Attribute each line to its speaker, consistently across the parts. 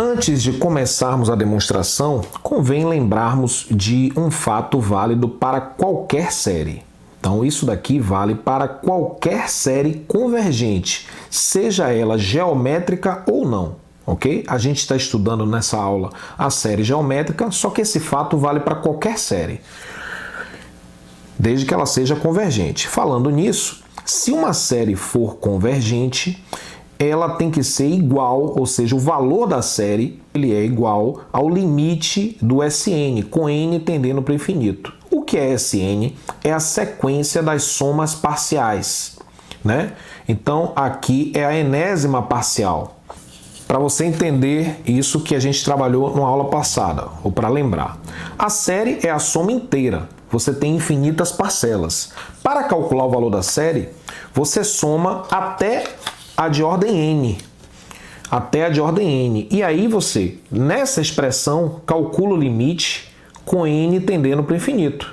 Speaker 1: Antes de começarmos a demonstração, convém lembrarmos de um fato válido para qualquer série. Então, isso daqui vale para qualquer série convergente, seja ela geométrica ou não, ok? A gente está estudando nessa aula a série geométrica, só que esse fato vale para qualquer série, desde que ela seja convergente. Falando nisso, se uma série for convergente, ela tem que ser igual, ou seja, o valor da série ele é igual ao limite do Sn, com n tendendo para o infinito. O que é Sn? É a sequência das somas parciais, né? Então, aqui é a enésima parcial. Para você entender isso que a gente trabalhou na aula passada, ou para lembrar. A série é a soma inteira. Você tem infinitas parcelas. Para calcular o valor da série, você soma até a de ordem n. Até a de ordem n. E aí você, nessa expressão, calcula o limite com n tendendo para o infinito.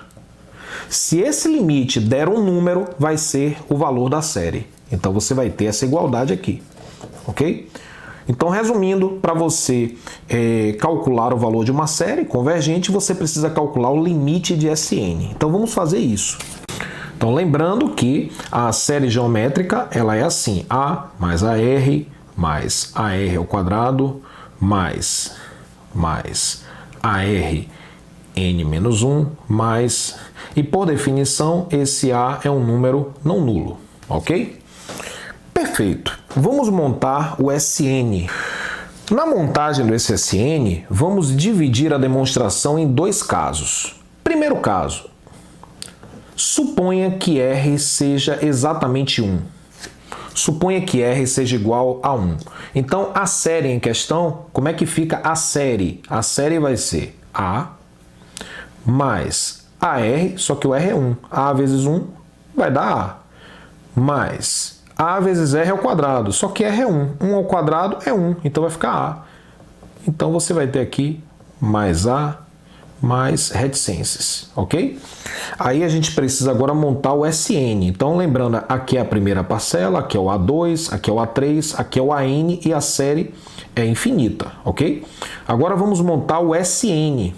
Speaker 1: Se esse limite der um número, vai ser o valor da série. Então você vai ter essa igualdade aqui. Ok? Então, resumindo, para você calcular o valor de uma série convergente, você precisa calcular o limite de Sn. Então vamos fazer isso. Então, lembrando que a série geométrica ela é assim: A mais AR ao quadrado mais AR n menos 1 mais... E por definição, esse A é um número não nulo, ok? Perfeito. Vamos montar o Sn. Na montagem do Sn, vamos dividir a demonstração em dois casos. Primeiro caso. Suponha que R seja exatamente 1. Suponha que R seja igual a 1. Então, a série em questão, como é que fica a série? A série vai ser A mais AR, só que o R é 1. A vezes 1 vai dar A. Mais A vezes R ao quadrado, só que R é 1. 1 ao quadrado é 1, então vai ficar A. Então, você vai ter aqui mais A mais reticências, ok? Aí a gente precisa agora montar o Sn. Então, lembrando, aqui é a primeira parcela, aqui é o A2, aqui é o A3, aqui é o An e a série é infinita, ok? Agora vamos montar o Sn.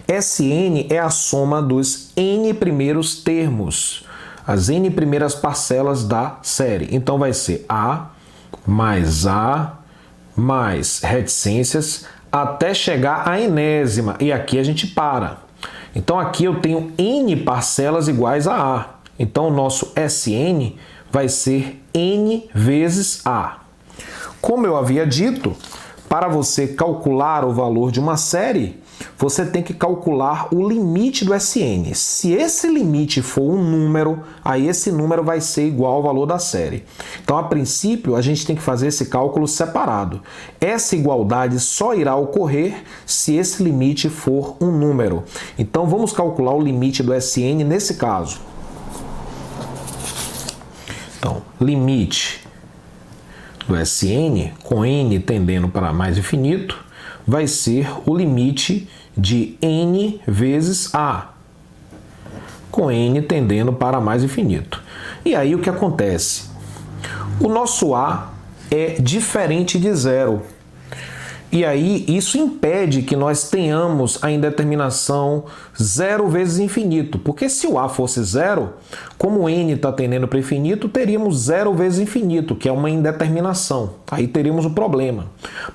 Speaker 1: Sn é a soma dos n primeiros termos, as n primeiras parcelas da série. Então vai ser A mais reticências até chegar à enésima, e aqui a gente para. Então aqui eu tenho n parcelas iguais a A. Então o nosso Sn vai ser n vezes A. Como eu havia dito, para você calcular o valor de uma série, você tem que calcular o limite do Sn. Se esse limite for um número, aí esse número vai ser igual ao valor da série. Então, a princípio, a gente tem que fazer esse cálculo separado. Essa igualdade só irá ocorrer se esse limite for um número. Então, vamos calcular o limite do Sn nesse caso. Então, limite do Sn, com n tendendo para mais infinito, vai ser o limite de n vezes A, com n tendendo para mais infinito. E aí o que acontece? O nosso A é diferente de zero. E aí isso impede que nós tenhamos a indeterminação zero vezes infinito. Porque se o A fosse zero, como n está tendendo para infinito, teríamos zero vezes infinito, que é uma indeterminação. Aí teríamos o problema.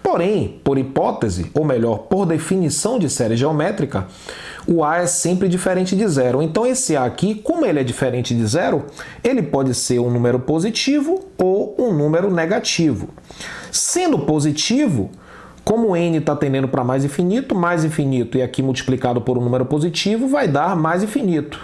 Speaker 1: Porém, por hipótese, ou melhor, por definição de série geométrica, o A é sempre diferente de zero. Então esse A aqui, como ele é diferente de zero, ele pode ser um número positivo ou um número negativo. Sendo positivo, como n está tendendo para mais infinito e aqui multiplicado por um número positivo vai dar mais infinito.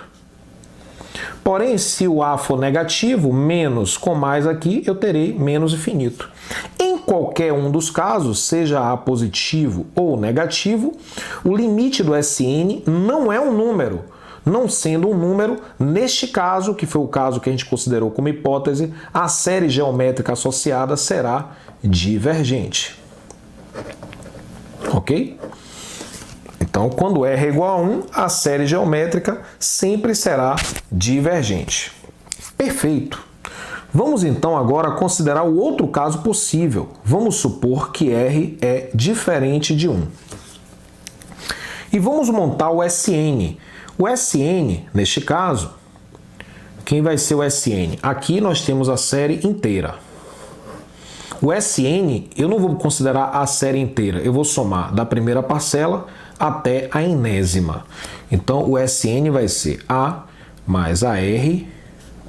Speaker 1: Porém, se o A for negativo, menos com mais aqui, eu terei menos infinito. Em qualquer um dos casos, seja A positivo ou negativo, o limite do Sn não é um número. Não sendo um número, neste caso, que foi o caso que a gente considerou como hipótese, a série geométrica associada será divergente. Ok? Então, quando R é igual a 1, a série geométrica sempre será divergente. Perfeito! Vamos então agora considerar o outro caso possível. Vamos supor que R é diferente de 1. E vamos montar o SN. O SN, neste caso, quem vai ser o SN? Aqui nós temos a série inteira. O SN, eu não vou considerar a série inteira, eu vou somar da primeira parcela até a enésima. Então, o SN vai ser A mais AR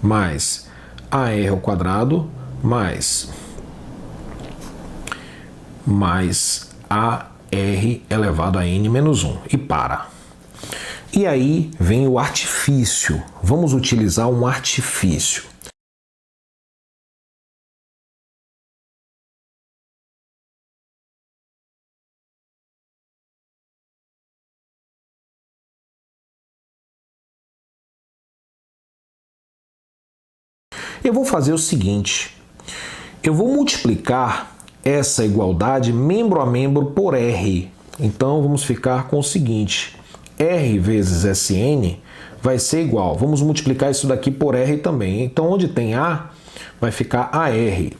Speaker 1: mais AR ao quadrado mais AR elevado a N menos 1. E para. E aí vem o artifício. Vamos utilizar um artifício. Eu vou fazer o seguinte, eu vou multiplicar essa igualdade membro a membro por R. Então, vamos ficar com o seguinte, R vezes SN vai ser igual, vamos multiplicar isso daqui por R também. Então, onde tem A, vai ficar AR.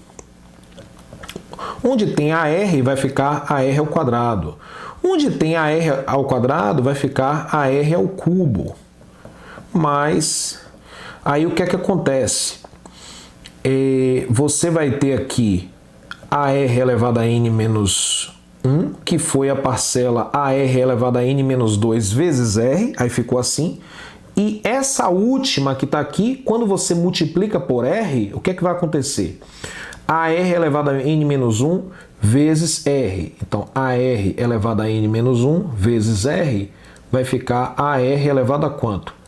Speaker 1: Onde tem AR, vai ficar AR ao quadrado. Onde tem AR ao quadrado, vai ficar AR ao cubo. Mas, aí o que é que acontece? Você vai ter aqui AR elevado a N menos 1, que foi a parcela AR elevado a N menos 2 vezes R, aí ficou assim. E essa última que está aqui, quando você multiplica por R, o que é que vai acontecer? AR elevado a N menos 1 vezes R. Então, AR elevado a N menos 1 vezes R vai ficar AR elevado a quanto?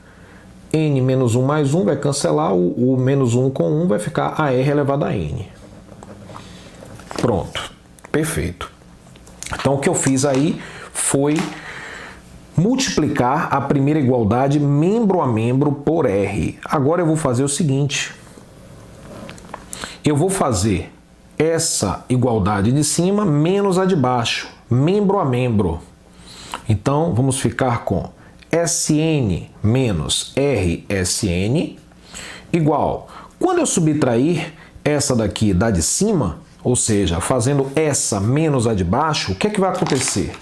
Speaker 1: N menos 1 mais 1 vai cancelar, o menos 1 com 1 vai ficar AR elevado a N. Pronto, perfeito. Então o que eu fiz aí foi multiplicar a primeira igualdade membro a membro por R. Agora eu vou fazer o seguinte, eu vou fazer essa igualdade de cima menos a de baixo, membro a membro. Então vamos ficar com SN menos RSN igual, quando eu subtrair essa daqui da de cima, ou seja, fazendo essa menos a de baixo, o que é que vai acontecer?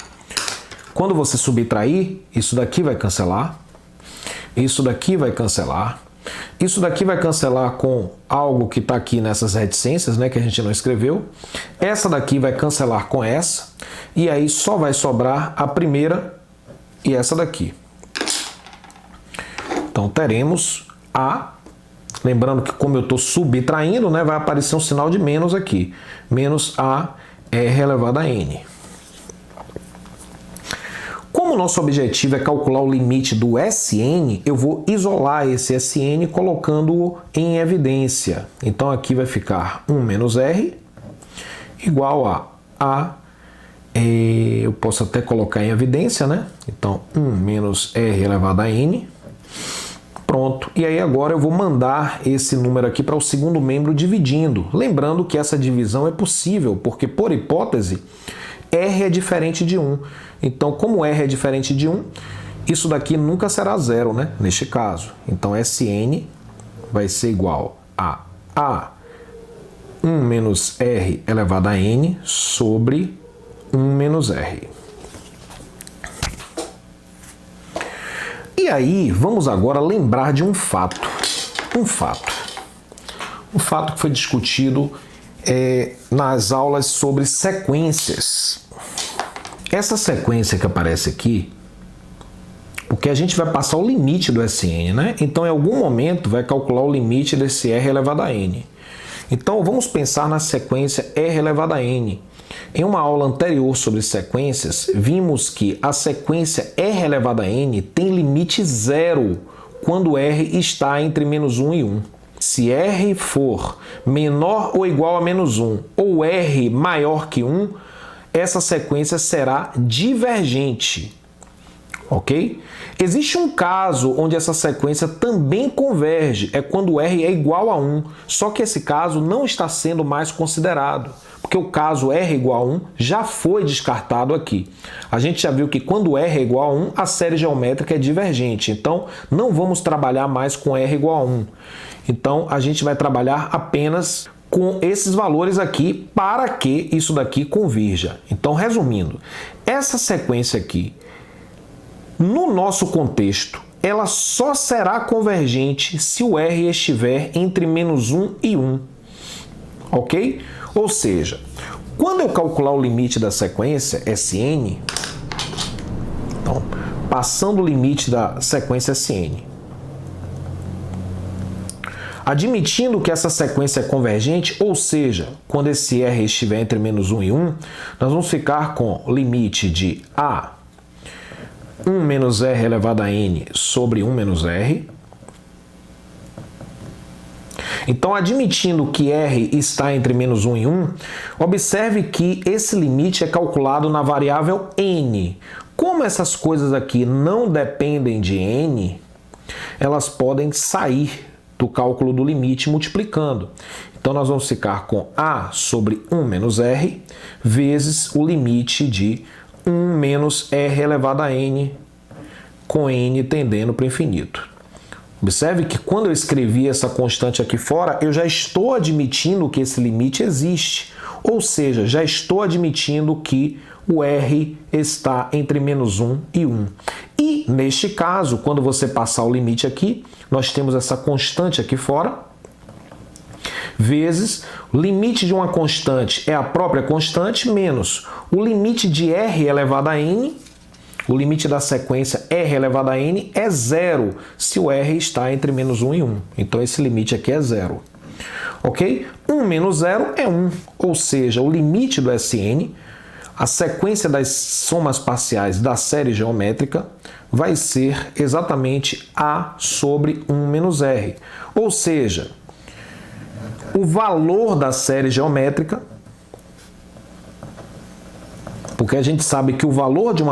Speaker 1: Quando você subtrair, isso daqui vai cancelar, isso daqui vai cancelar, isso daqui vai cancelar com algo que está aqui nessas reticências, né, que a gente não escreveu, essa daqui vai cancelar com essa, e aí só vai sobrar a primeira e essa daqui. Então, teremos A, lembrando que como eu estou subtraindo, né, vai aparecer um sinal de menos aqui, menos AR elevado a N. Como o nosso objetivo é calcular o limite do SN, eu vou isolar esse SN colocando-o em evidência. Então, aqui vai ficar 1 menos R igual a eu posso até colocar em evidência, né? Então, 1 menos R elevado a N. Pronto. E aí agora eu vou mandar esse número aqui para o segundo membro dividindo. Lembrando que essa divisão é possível, porque por hipótese, R é diferente de 1. Então, como R é diferente de 1, isso daqui nunca será zero, né? Neste caso. Então, SN vai ser igual a 1 menos R elevado a N sobre 1 menos R. E aí, vamos agora lembrar de um fato. Um fato que foi discutido nas aulas sobre sequências. Essa sequência que aparece aqui, porque a gente vai passar o limite do SN, né? Então, em algum momento, vai calcular o limite desse R elevado a N. Então, vamos pensar na sequência R elevado a N. Em uma aula anterior sobre sequências, vimos que a sequência R elevado a N tem limite zero quando R está entre menos 1 e 1. Se R for menor ou igual a menos 1 ou R maior que 1, essa sequência será divergente. Ok? Existe um caso onde essa sequência também converge, é quando R é igual a 1, só que esse caso não está sendo mais considerado, porque o caso R igual a 1 já foi descartado aqui. A gente já viu que quando R é igual a 1, a série geométrica é divergente. Então, não vamos trabalhar mais com R igual a 1. Então, a gente vai trabalhar apenas com esses valores aqui para que isso daqui convirja. Então, resumindo, essa sequência aqui, no nosso contexto, ela só será convergente se o R estiver entre -1 e 1. Ok? Ou seja, quando eu calcular o limite da sequência Sn, então, passando o limite da sequência Sn, admitindo que essa sequência é convergente, ou seja, quando esse R estiver entre -1 e 1, nós vamos ficar com o limite de A 1 menos R elevado a N sobre 1 menos R. Então, admitindo que R está entre -1 e 1, observe que esse limite é calculado na variável N. Como essas coisas aqui não dependem de N, elas podem sair do cálculo do limite multiplicando. Então, nós vamos ficar com A sobre 1 menos R vezes o limite de 1 menos R elevado a N, com N tendendo para o infinito. Observe que quando eu escrevi essa constante aqui fora, eu já estou admitindo que esse limite existe. Ou seja, já estou admitindo que o R está entre -1 e 1. E, neste caso, quando você passar o limite aqui, nós temos essa constante aqui fora, vezes o limite de uma constante é a própria constante, menos o limite de R elevado a N, o limite da sequência R elevado a N é 0 se o R está entre -1 e 1. Então, esse limite aqui é 0. Ok? 1 menos 0 é 1, ou seja, o limite do Sn, a sequência das somas parciais da série geométrica, vai ser exatamente A sobre 1 menos R. Ou seja, o valor da série geométrica, porque a gente sabe que o valor de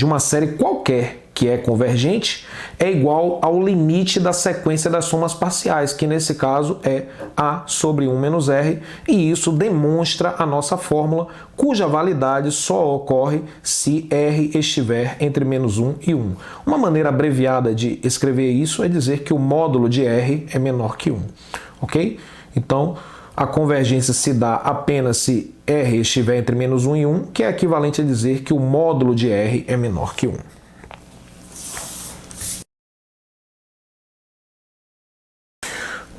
Speaker 1: uma série qualquer que é convergente é igual ao limite da sequência das somas parciais, que nesse caso é A sobre 1 menos R, e isso demonstra a nossa fórmula, cuja validade só ocorre se R estiver entre -1 e 1. Uma maneira abreviada de escrever isso é dizer que o módulo de R é menor que 1. Ok? Então, a convergência se dá apenas se R estiver entre -1 e 1, que é equivalente a dizer que o módulo de R é menor que 1.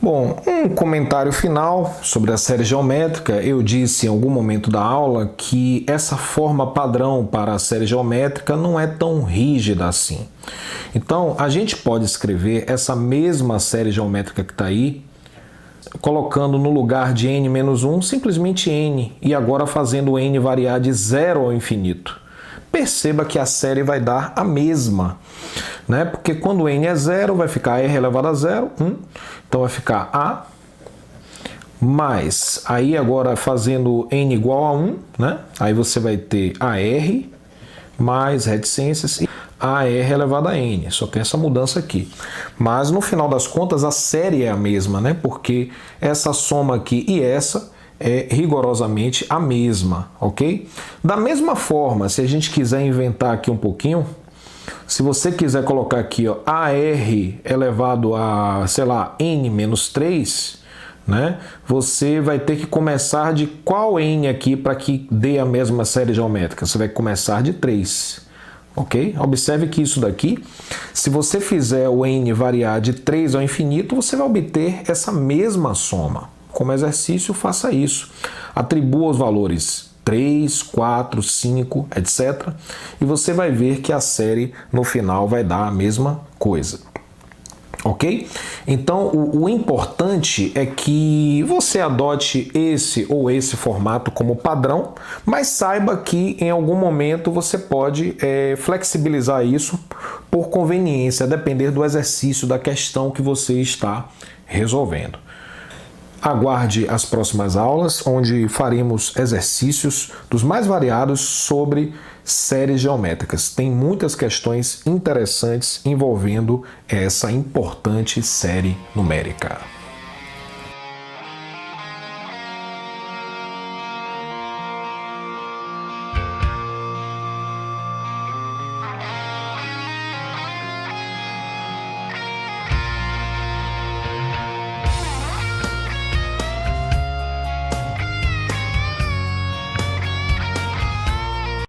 Speaker 1: Bom, um comentário final sobre a série geométrica. Eu disse em algum momento da aula que essa forma padrão para a série geométrica não é tão rígida assim. Então, a gente pode escrever essa mesma série geométrica que está aí, colocando no lugar de n menos 1 simplesmente n, e agora fazendo o n variar de 0 ao infinito. Perceba que a série vai dar a mesma, né? Porque quando n é 0, vai ficar r elevado a 0, 1. Então vai ficar a mais, aí agora fazendo n igual a 1, né? Aí você vai ter AR mais reticências e AR elevado a n. Só tem essa mudança aqui. Mas no final das contas a série é a mesma, né? Porque essa soma aqui e essa é rigorosamente a mesma, ok? Da mesma forma, se a gente quiser inventar aqui um pouquinho, se você quiser colocar aqui, ó, AR elevado a, sei lá, n menos 3, né? Você vai ter que começar de qual n aqui para que dê a mesma série geométrica? Você vai começar de 3, ok? Observe que isso daqui, se você fizer o n variar de 3 ao infinito, você vai obter essa mesma soma. Como exercício, faça isso. Atribua os valores 3, 4, 5, etc. E você vai ver que a série no final vai dar a mesma coisa. Ok? Então, o importante é que você adote esse ou esse formato como padrão, mas saiba que em algum momento você pode flexibilizar isso por conveniência, a depender do exercício da questão que você está resolvendo. Aguarde as próximas aulas, onde faremos exercícios dos mais variados sobre séries geométricas. Tem muitas questões interessantes envolvendo essa importante série numérica.